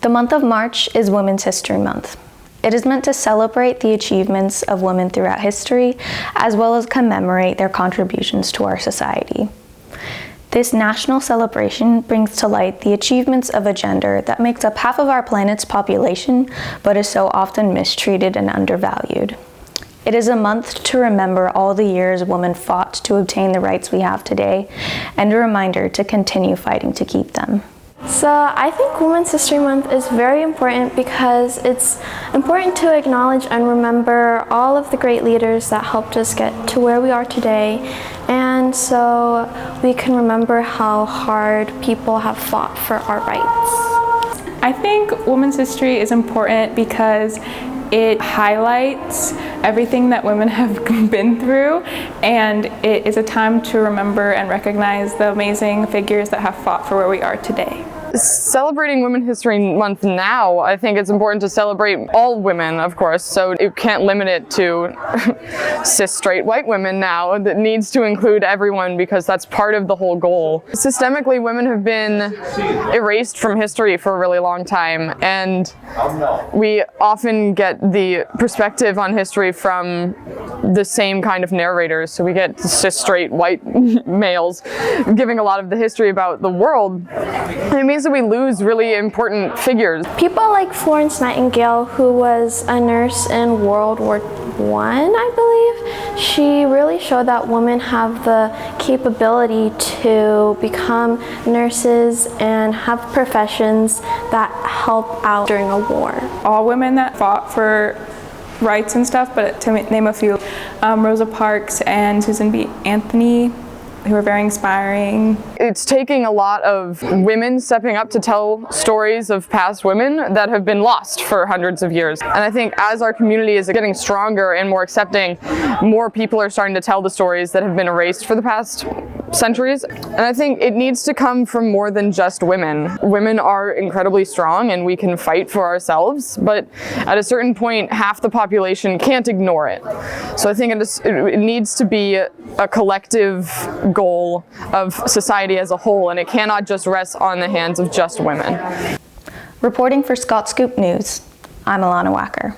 The month of March is Women's History Month. It is meant to celebrate the achievements of women throughout history, as well as commemorate their contributions to our society. This national celebration brings to light the achievements of a gender that makes up half of our planet's population, but is so often mistreated and undervalued. It is a month to remember all the years women fought to obtain the rights we have today, and a reminder to continue fighting to keep them. So I think Women's History Month is very important because it's important to acknowledge and remember all of the great leaders that helped us get to where we are today, and so we can remember how hard people have fought for our rights. I think women's history is important because it highlights everything that women have been through, and it is a time to remember and recognize the amazing figures that have fought for where we are today. Celebrating Women's History Month now, I think it's important to celebrate all women, of course, so you can't limit it to cis straight white women now. That needs to include everyone because that's part of the whole goal. Systemically, women have been erased from history for a really long time, and we often get the perspective on history from the same kind of narrators. So we get cis straight white males giving a lot of the history about the world. And it means that we lose really important figures. People like Florence Nightingale, who was a nurse in World War I, I believe, she really showed that women have the capability to become nurses and have professions that help out during a war. All women that fought for rights and stuff, but to name a few, Rosa Parks and Susan B. Anthony, who are very inspiring. It's taking a lot of women stepping up to tell stories of past women that have been lost for hundreds of years. And I think as our community is getting stronger and more accepting, more people are starting to tell the stories that have been erased for the past centuries. And I think it needs to come from more than just women. Women are incredibly strong and we can fight for ourselves, but at a certain point, half the population can't ignore it. So I think it needs to be a collective goal of society as a whole, and it cannot just rest on the hands of just women. Reporting for Scott Scoop News, I'm Alana Wacker.